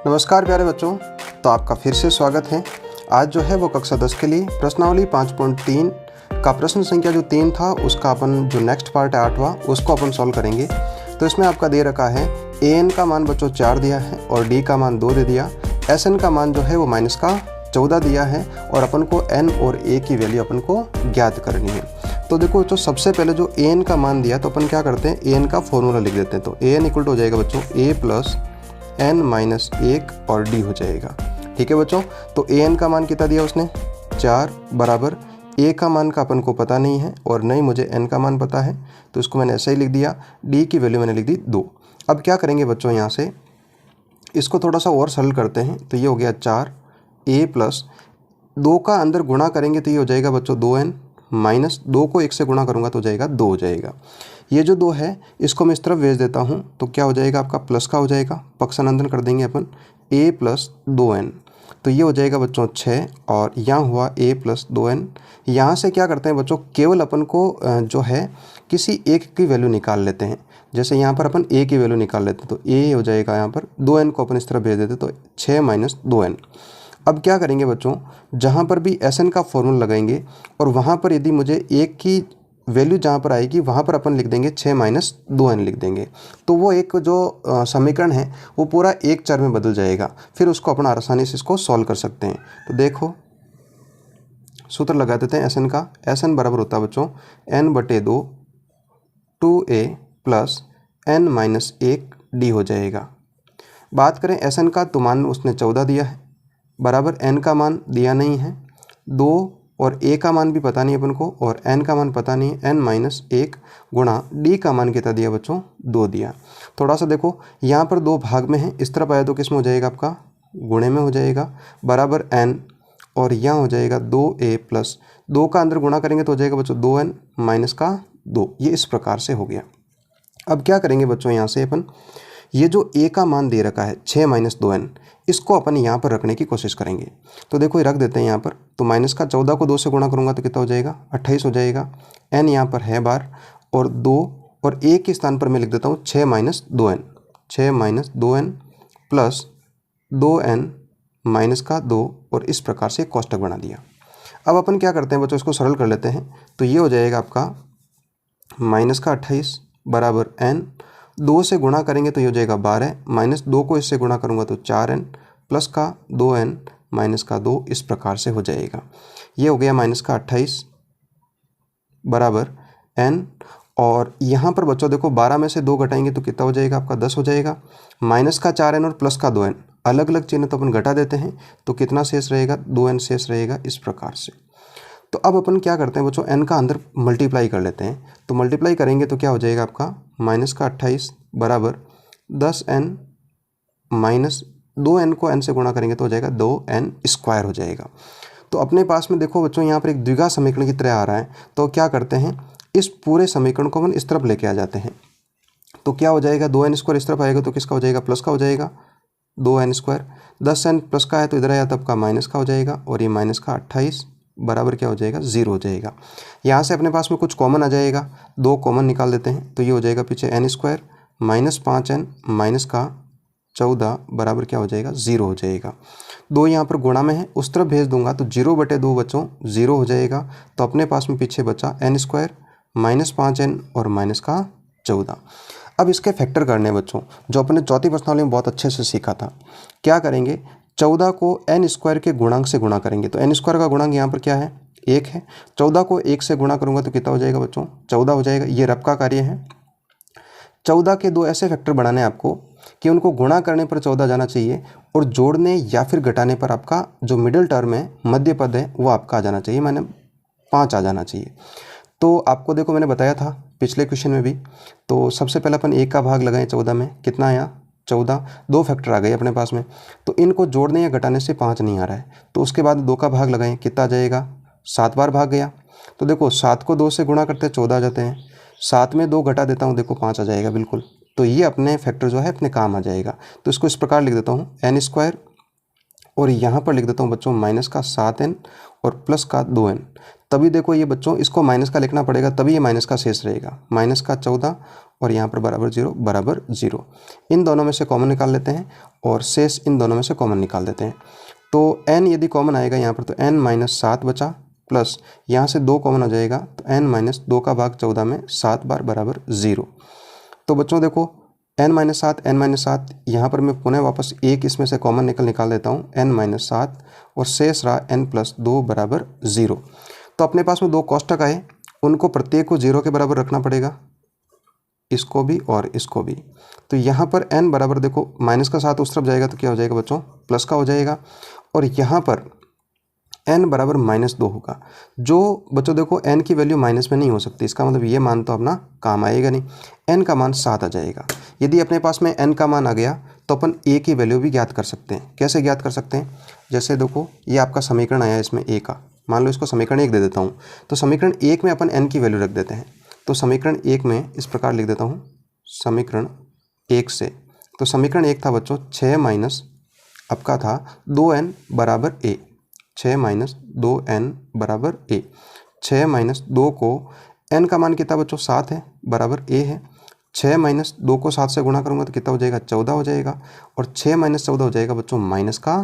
नमस्कार प्यारे बच्चों, तो आपका फिर से स्वागत है। आज जो है वो कक्षा 10 के लिए प्रश्नावली 5.3 का प्रश्न संख्या जो 3 था उसका अपन जो नेक्स्ट पार्ट है 8वां उसको अपन सॉल्व करेंगे। तो इसमें आपका दे रखा है an का मान बच्चों 4 दिया है और d का मान 2 दे दिया। sn का मान जो है वो माइनस का 14 दिया है और अपन को n और a की वैल्यू अपन को ज्ञात करनी है। तो देखो तो सबसे पहले जो an का मान दिया तो अपन क्या करते हैं, an का फॉर्मूला लिख देते हैं। तो an इक्वल टू हो जाएगा बच्चों a प्लस n माइनस 1 और d हो जाएगा। ठीक है बच्चों, तो an का मान कितना दिया उसने 4 बराबर a का मान का अपन को पता नहीं है और नहीं मुझे n का मान पता है, तो इसको मैंने ऐसे ही लिख दिया। d की वैल्यू मैंने लिख दी 2। अब क्या करेंगे बच्चों, यहाँ से इसको थोड़ा सा और सरल करते हैं। तो ये हो गया 4 a प्लस 2 का अंदर गुणा करेंगे तो ये हो जाएगा बच्चों 2n माइनस 2 को 1 से गुणा करूँगा तो हो जाएगा 2 हो जाएगा। ये जो 2 है इसको मैं इस तरफ भेज देता हूँ तो क्या हो जाएगा आपका प्लस का हो जाएगा, पक्षानंदन कर देंगे अपन a प्लस 2n। तो ये हो जाएगा बच्चों 6 और यहाँ हुआ a प्लस 2n। यहाँ से क्या करते हैं बच्चों, केवल अपन को जो है किसी एक की वैल्यू निकाल लेते हैं। जैसे यहाँ पर अपन a की वैल्यू निकाल लेते हैं तो a हो जाएगा, यहाँ पर 2n को अपन इस तरफ भेज देते तो 6 माइनस 2n। अब क्या करेंगे बच्चों, जहाँ पर भी एस एन का फॉर्मूला लगाएंगे और वहाँ पर यदि मुझे एक की वैल्यू जहाँ पर आएगी वहाँ पर अपन लिख देंगे 6 माइनस 2n लिख देंगे। तो वो एक जो समीकरण है वो पूरा एक चर में बदल जाएगा। फिर उसको अपन आसानी से इसको सॉल्व कर सकते हैं। तो देखो सूत्र लगा देते हैं एस एन का। एस एन बराबर होता है बच्चों n/2 2a plus n minus 1 d हो जाएगा। बात करें एस एन का तो मान उसने 14 दिया है बराबर n का मान दिया नहीं है 2 और a का मान भी पता नहीं अपन को और n का मान पता नहीं है, n माइनस 1 गुणा d का मान कितना दिया बच्चों 2 दिया। थोड़ा सा देखो यहाँ पर 2 भाग में है, इस तरफ आया तो किस में हो जाएगा आपका गुणे में हो जाएगा बराबर n और यहाँ हो जाएगा 2a प्लस 2 का अंदर गुणा करेंगे तो हो जाएगा बच्चों 2n माइनस का 2। ये इस प्रकार से हो गया। अब क्या करेंगे बच्चों, यहाँ से अपन ये जो a का मान दे रखा है 6 माइनस 2n इसको अपन यहाँ पर रखने की कोशिश करेंगे। तो देखो ये रख देते हैं यहाँ पर। तो माइनस का 14 को 2 से गुणा करूँगा तो कितना हो जाएगा 28 हो जाएगा। n यहाँ पर है बार और 2 और a के स्थान पर मैं लिख देता हूँ 6 minus 2n 6 minus 2n plus 2n minus का 2 और इस प्रकार से कोष्टक बना दिया। अब अपन क्या करते हैं बच्चों, इसको सरल कर लेते हैं। तो ये हो जाएगा आपका माइनस का 28 बराबर n 2 से गुणा करेंगे तो ये हो जाएगा 12 माइनस 2 को इससे गुणा करूँगा तो 4n प्लस का 2n माइनस का 2 इस प्रकार से हो जाएगा। ये हो गया माइनस का 28 बराबर n और यहाँ पर बच्चों देखो 12 में से 2 घटाएंगे तो कितना हो जाएगा आपका 10 हो जाएगा। माइनस का 4n और प्लस का 2n अलग अलग चिन्ह तो अपन घटा देते हैं तो कितना शेष रहेगा 2n शेष रहेगा इस प्रकार से। तो अब अपन क्या करते हैं बच्चों, n का अंदर मल्टीप्लाई कर लेते हैं। तो मल्टीप्लाई करेंगे तो क्या हो जाएगा आपका माइनस का 28 बराबर 10n माइनस 2n को n से गुणा करेंगे तो हो जाएगा 2n स्क्वायर हो जाएगा। तो अपने पास में देखो बच्चों यहाँ पर एक द्विघात समीकरण की तरह आ रहा है। तो क्या करते हैं, इस पूरे समीकरण को अपन इस तरफ लेके आ जाते हैं। तो क्या हो जाएगा 2n स्क्वायर इस तरफ आएगा तो किसका हो जाएगा प्लस का हो जाएगा 2n स्क्वायर। 10n प्लस का है तो इधर आया तो आपका माइनस का हो जाएगा और ये माइनस का 28 बराबर क्या हो जाएगा 0 हो जाएगा। यहाँ से अपने पास में कुछ कॉमन आ जाएगा, 2 कॉमन निकाल देते हैं तो ये हो जाएगा पीछे n square minus 5n minus का 14 बराबर क्या हो जाएगा 0 हो जाएगा। 2 यहाँ पर गुणा में है उस तरफ भेज दूंगा तो 0/2 बच्चों 0 हो जाएगा। तो अपने पास में पीछे बचा n स्क्वायर माइनस 5n और माइनस का 14। अब इसके फैक्टर करने हैं बच्चों, जो अपने चौथी प्रश्नावली में बहुत अच्छे से सीखा था। क्या करेंगे, 14 को n स्क्वायर के गुणांक से गुणा करेंगे। तो n स्क्वायर का गुणांक यहाँ पर क्या है 1 है। 14 को 1 से गुणा करूँगा तो कितना हो जाएगा बच्चों 14 हो जाएगा। ये रब का कार्य है। 14 के 2 ऐसे फैक्टर बनाने हैं आपको कि उनको गुणा करने पर 14 जाना चाहिए और जोड़ने या फिर घटाने पर आपका जो मिडिल टर्म है मध्य पद है वो आपका आ जाना चाहिए, मैंने 5 आ जाना चाहिए। तो आपको देखो मैंने बताया था पिछले क्वेश्चन में भी। तो सबसे पहले अपन 1 का भाग लगाएं 14 में, कितना आया 14, 2 फैक्टर आ गए अपने पास में। तो इनको जोड़ने या घटाने से 5 नहीं आ रहा है। तो उसके बाद 2 का भाग लगाएं, कितना आ जाएगा 7 बार भाग गया। तो देखो 7 को 2 से गुणा करते 14 आ जाते हैं, 7 में 2 घटा देता हूँ देखो 5 आ जाएगा बिल्कुल। तो ये अपने फैक्टर जो है अपने काम आ जाएगा। तो इसको इस प्रकार लिख देता हूँ n स्क्वायर और यहाँ पर लिख देता हूँ बच्चों माइनस का 7n और प्लस का 2n। तभी देखो ये बच्चों इसको माइनस का लिखना पड़ेगा, तभी ये माइनस का शेष रहेगा। माइनस का 14 और यहाँ पर बराबर 0। इन दोनों में से कॉमन निकाल लेते हैं और शेष इन दोनों में से कॉमन निकाल देते हैं। तो n यदि कॉमन आएगा यहाँ पर तो n-7 बचा, प्लस यहाँ से 2 कॉमन आ जाएगा तो n-2 का भाग 14 में 7 बार बराबर 0। तो बच्चों देखो n-7 यहाँ पर मैं पुनः वापस एक इसमें से कॉमन निकाल देता हूँ, n-7 और शेष रहा n+2 बराबर 0। तो अपने पास में 2 कोष्टक आए, उनको प्रत्येक को 0 के बराबर रखना पड़ेगा, इसको भी और इसको भी। तो यहाँ पर n बराबर देखो माइनस का 7 उस तरफ जाएगा तो क्या हो जाएगा बच्चों, प्लस का हो जाएगा, और यहाँ पर n बराबर -2 होगा। जो बच्चों देखो n की वैल्यू माइनस में नहीं हो सकती, इसका मतलब ये मान तो अपना काम आएगा नहीं, n का मान 7 आ जाएगा। यदि अपने पास में n का मान आ गया तो अपन a की वैल्यू भी ज्ञात कर सकते हैं। कैसे ज्ञात कर सकते हैं, जैसे देखो ये आपका समीकरण आया इसमें a का, मान लो इसको समीकरण 1 दे देता हूँ, तो समीकरण 1 में अपन n की वैल्यू रख देते हैं। तो समीकरण 1 में इस प्रकार लिख देता हूँ, समीकरण 1 से, तो समीकरण 1 था बच्चों 6 माइनस आपका था 2n बराबर a, 6 माइनस 2n बराबर a। 6 माइनस 2 को n का मान कितना बच्चों 7 है, बराबर a है। 6 माइनस 2 को 7 से गुणा करूँगा तो कितना हो जाएगा 14 हो जाएगा, और 6 माइनस 14 हो जाएगा बच्चों माइनस का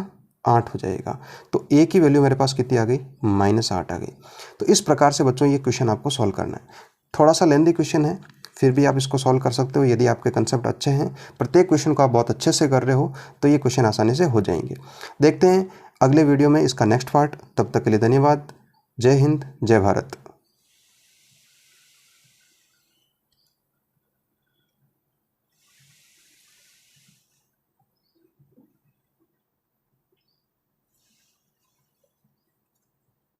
8 हो जाएगा। तो a की वैल्यू मेरे पास कितनी आ गई, -8 आ गई। तो इस प्रकार से बच्चों ये क्वेश्चन आपको सॉल्व करना है। थोड़ा सा लेंथी क्वेश्चन है, फिर भी आप इसको सॉल्व कर सकते हो यदि आपके कंसेप्ट अच्छे हैं, प्रत्येक क्वेश्चन को आप बहुत अच्छे से कर रहे हो तो ये क्वेश्चन आसानी से हो जाएंगे। देखते हैं अगले वीडियो में इसका नेक्स्ट पार्ट। तब तक के लिए धन्यवाद। जय हिंद, जय भारत।